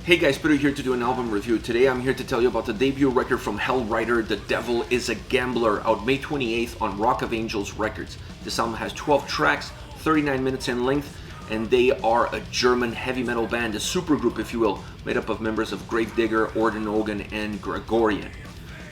Hey guys, Peter here to do an album review. Today I'm here to tell you about the debut record from Hellryder, The Devil is a Gambler, out May 28th on Rock of Angels Records. This album has 12 tracks, 39 minutes in length, and they are a German heavy metal band, a supergroup if you will, made up of members of Gravedigger, Ordenogen, and Gregorian.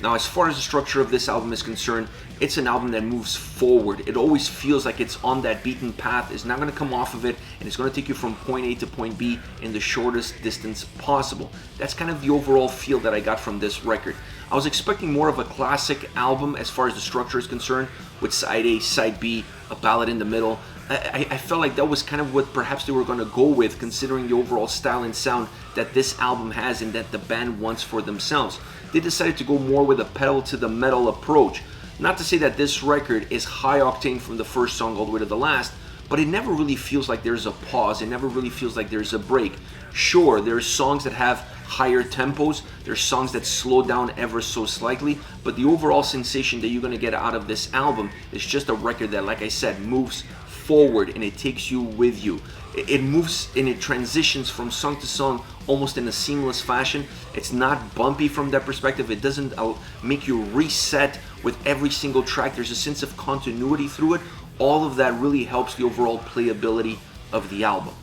Now, as far as the structure of this album is concerned, it's an album that moves forward. It always feels like it's on that beaten path. It's not going to come off of it, and it's going to take you from point A to point B in the shortest distance possible. That's kind of the overall feel that I got from this record. I was expecting more of a classic album as far as the structure is concerned, with side A, side B, a ballad in the middle. I felt like that was kind of what perhaps they were going to go with, considering the overall style and sound that this album has and that the band wants for themselves. They decided to go more with a pedal to the metal approach. Not to say that this record is high octane from the first song all the way to the last, but it never really feels like there's a pause. It never really feels like there's a break. Sure, there's songs that have higher tempos, there's songs that slow down ever so slightly, but the overall sensation that you're going to get out of this album is just a record that, like I said, moves forward and it takes you with you. It moves and it transitions from song to song almost in a seamless fashion. It's not bumpy from that perspective. It doesn't make you reset with every single track. There's a sense of continuity through it. All of that really helps the overall playability of the album.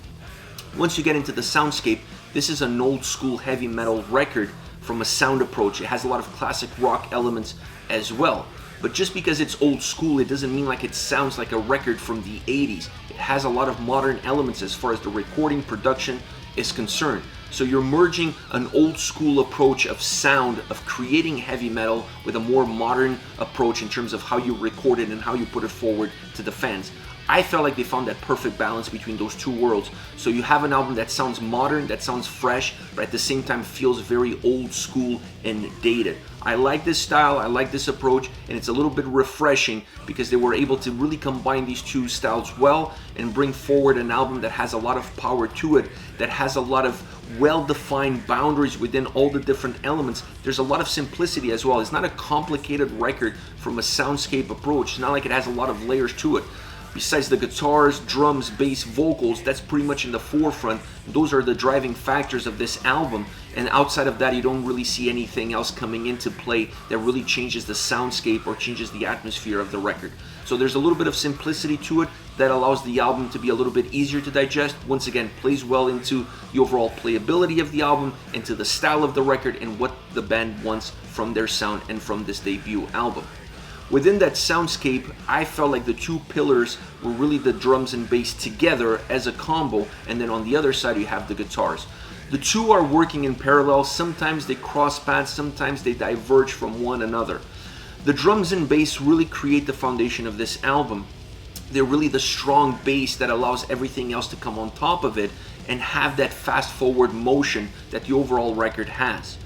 Once you get into the soundscape, this is an old school heavy metal record from a sound approach. It has a lot of classic rock elements as well. But just because it's old school, it doesn't mean like it sounds like a record from the 80s. It has a lot of modern elements as far as the recording production is concerned. So you're merging an old school approach of sound, of creating heavy metal, with a more modern approach in terms of how you record it and how you put it forward to the fans. I felt like they found that perfect balance between those two worlds. So you have an album that sounds modern, that sounds fresh, but at the same time feels very old school and dated. I like this style, I like this approach, and it's a little bit refreshing because they were able to really combine these two styles well and bring forward an album that has a lot of power to it, that has a lot of well-defined boundaries within all the different elements. There's a lot of simplicity as well. It's not a complicated record from a soundscape approach. It's not like it has a lot of layers to it. Besides the guitars, drums, bass, vocals, that's pretty much in the forefront. Those are the driving factors of this album. And outside of that, you don't really see anything else coming into play that really changes the soundscape or changes the atmosphere of the record. So there's a little bit of simplicity to it that allows the album to be a little bit easier to digest. Once again, plays well into the overall playability of the album, into the style of the record, and what the band wants from their sound and from this debut album. Within that soundscape, I felt like the two pillars were really the drums and bass together as a combo, and then on the other side you have the guitars. The two are working in parallel. Sometimes they cross paths, sometimes they diverge from one another. The drums and bass really create the foundation of this album. They're really the strong base that allows everything else to come on top of it and have that fast forward motion that the overall record has.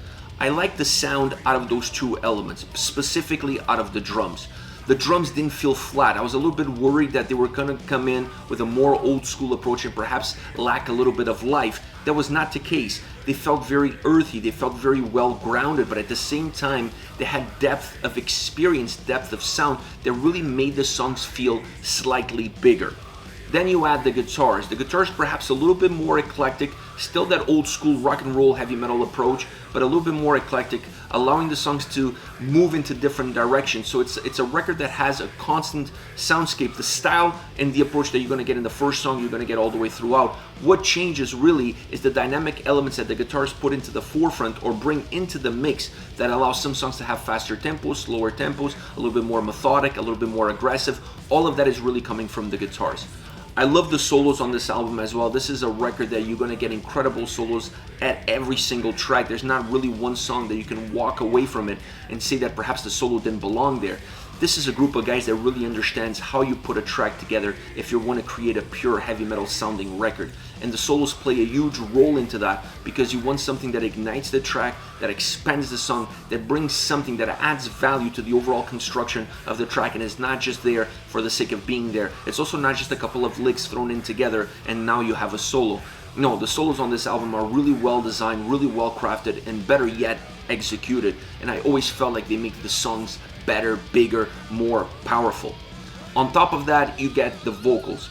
I like the sound out of those two elements, specifically out of the drums. The drums didn't feel flat. I was a little bit worried that they were going to come in with a more old school approach and perhaps lack a little bit of life. That was not the case. They felt very earthy, they felt very well grounded, but at the same time, they had depth of experience, depth of sound that really made the songs feel slightly bigger. Then you add the guitars. The guitars perhaps a little bit more eclectic, still that old school rock and roll heavy metal approach, but a little bit more eclectic, allowing the songs to move into different directions. So it's a record that has a constant soundscape. The style and the approach that you're going to get in the first song, you're going to get all the way throughout. What changes really is the dynamic elements that the guitars put into the forefront or bring into the mix that allows some songs to have faster tempos, slower tempos, a little bit more methodic, a little bit more aggressive. All of that is really coming from the guitars. I love the solos on this album as well. This is a record that you're going to get incredible solos at every single track. There's not really one song that you can walk away from it and say that perhaps the solo didn't belong there. This is a group of guys that really understands how you put a track together if you want to create a pure heavy metal sounding record. And the solos play a huge role into that because you want something that ignites the track, that expands the song, that brings something that adds value to the overall construction of the track and is not just there for the sake of being there. It's also not just a couple of licks thrown in together and now you have a solo. No, the solos on this album are really well designed, really well crafted, and better yet, executed. And I always felt like they make the songs better, bigger, more powerful. On top of that, you get the vocals.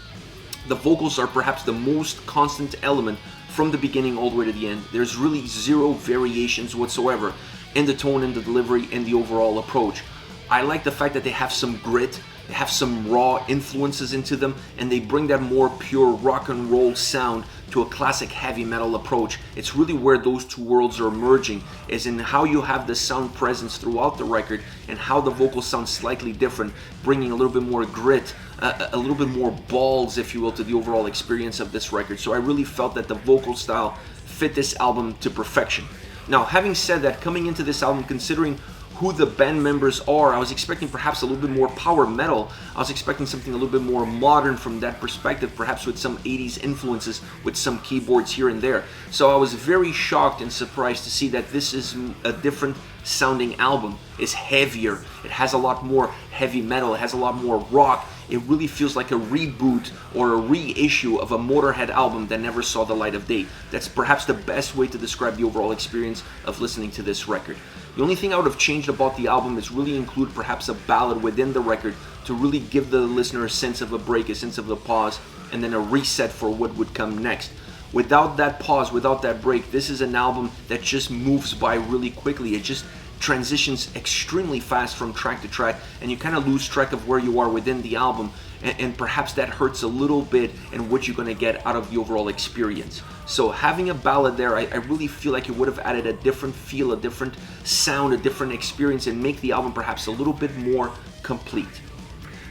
The vocals are perhaps the most constant element from the beginning all the way to the end. There's really zero variations whatsoever in the tone, in the delivery, and the overall approach. I like the fact that they have some grit, they have some raw influences into them, and they bring that more pure rock and roll sound to a classic heavy metal approach. It's really where those two worlds are merging, is in how you have the sound presence throughout the record and how the vocals sound slightly different, bringing a little bit more grit, a little bit more balls, if you will, to the overall experience of this record. So I really felt that the vocal style fit this album to perfection. Now, having said that, coming into this album, considering who the band members are, I was expecting perhaps a little bit more power metal. I was expecting something a little bit more modern from that perspective, perhaps with some 80s influences, with some keyboards here and there. So I was very shocked and surprised to see that this is a different sounding album. It's heavier, it has a lot more heavy metal, it has a lot more rock. It really feels like a reboot or a reissue of a Motorhead album that never saw the light of day. That's perhaps the best way to describe the overall experience of listening to this record. The only thing I would have changed about the album is really include perhaps a ballad within the record to really give the listener a sense of a break, a sense of a pause, and then a reset for what would come next. Without that pause, without that break, this is an album that just moves by really quickly. It just transitions extremely fast from track to track, and you kind of lose track of where you are within the album, and perhaps that hurts a little bit in what you're going to get out of the overall experience. So having a ballad there, I really feel like it would have added a different feel, a different sound, a different experience, and make the album perhaps a little bit more complete.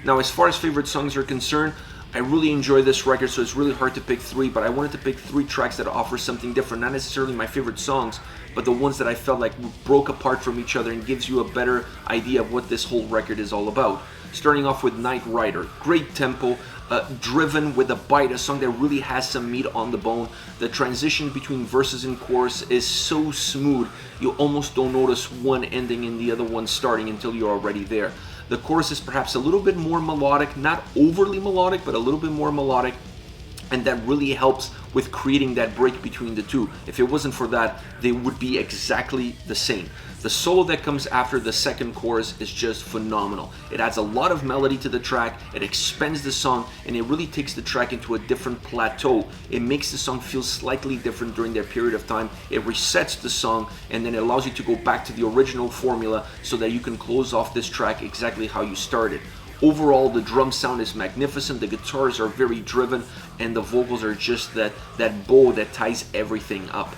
Now, as far as favorite songs are concerned, I really enjoy this record, so it's really hard to pick three, but I wanted to pick three tracks that offer something different, not necessarily my favorite songs, but the ones that I felt like broke apart from each other and gives you a better idea of what this whole record is all about. Starting off with Hellryder, great tempo, driven with a bite, a song that really has some meat on the bone. The transition between verses and chorus is so smooth, you almost don't notice one ending and the other one starting until you're already there. The chorus is perhaps a little bit more melodic, not overly melodic, but a little bit more melodic, and that really helps with creating that break between the two. If it wasn't for that, they would be exactly the same. The solo that comes after the second chorus is just phenomenal. It adds a lot of melody to the track, it expands the song, and it really takes the track into a different plateau. It makes the song feel slightly different during that period of time. It resets the song, and then it allows you to go back to the original formula so that you can close off this track exactly how you started. Overall, the drum sound is magnificent, the guitars are very driven, and the vocals are just that bow that ties everything up.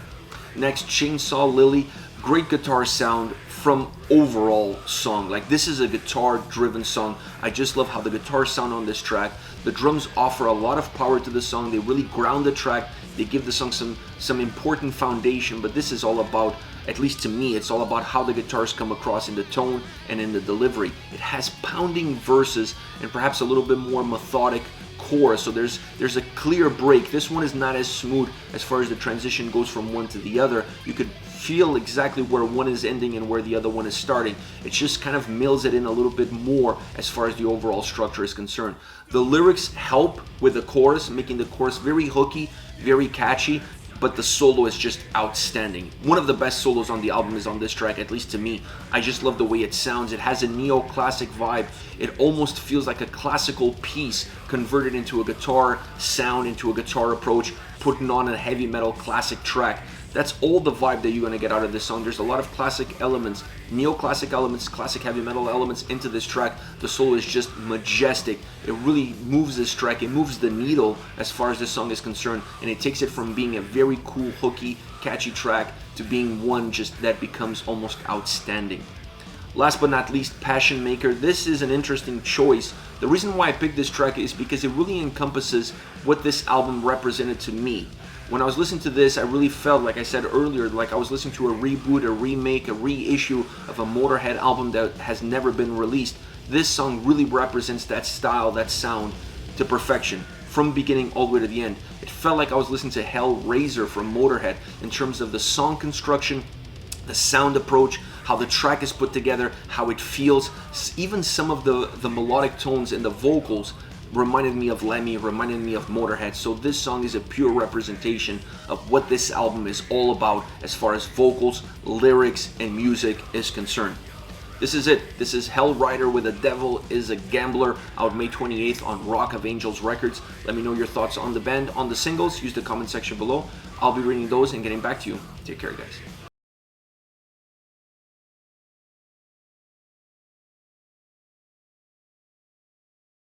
Next, Chainsaw Lilly, great guitar sound from overall song. Like, this is a guitar driven song. I just love how the guitars sound on this track. The drums offer a lot of power to the song. They really ground the track. They give the song some important foundation, but this is all about, at least to me, it's all about how the guitars come across in the tone and in the delivery. It has pounding verses and perhaps a little bit more methodic chorus, so there's a clear break. This one is not as smooth as far as the transition goes from one to the other. You could feel exactly where one is ending and where the other one is starting. It just kind of mills it in a little bit more as far as the overall structure is concerned. The lyrics help with the chorus, making the chorus very hooky, very catchy, but the solo is just outstanding. One of the best solos on the album is on this track, at least to me. I just love the way it sounds. It has a neo-classic vibe. It almost feels like a classical piece converted into a guitar sound, into a guitar approach, putting on a heavy metal classic track. That's all the vibe that you're going to get out of this song. There's a lot of classic elements, neo-classic elements, classic heavy metal elements into this track. The solo is just majestic. It really moves this track. It moves the needle as far as this song is concerned, and it takes it from being a very cool, hooky, catchy track to being one just that becomes almost outstanding. Last but not least, Passion Maker. This is an interesting choice. The reason why I picked this track is because it really encompasses what this album represented to me. When I was listening to this, I really felt, like I said earlier, like I was listening to a reboot, a remake, a reissue of a Motorhead album that has never been released. This song really represents that style, that sound to perfection, from beginning all the way to the end. It felt like I was listening to Hellraiser from Motorhead in terms of the song construction, the sound approach, how the track is put together, how it feels. Even some of the melodic tones in the vocals reminded me of Lemmy, reminded me of Motorhead. So this song is a pure representation of what this album is all about as far as vocals, lyrics, and music is concerned. This is it. This is Hellryder with The Devil is a Gambler, out May 28th on Rock of Angels Records. Let me know your thoughts on the band, on the singles. Use the comment section below. I'll be reading those and getting back to you. Take care, guys.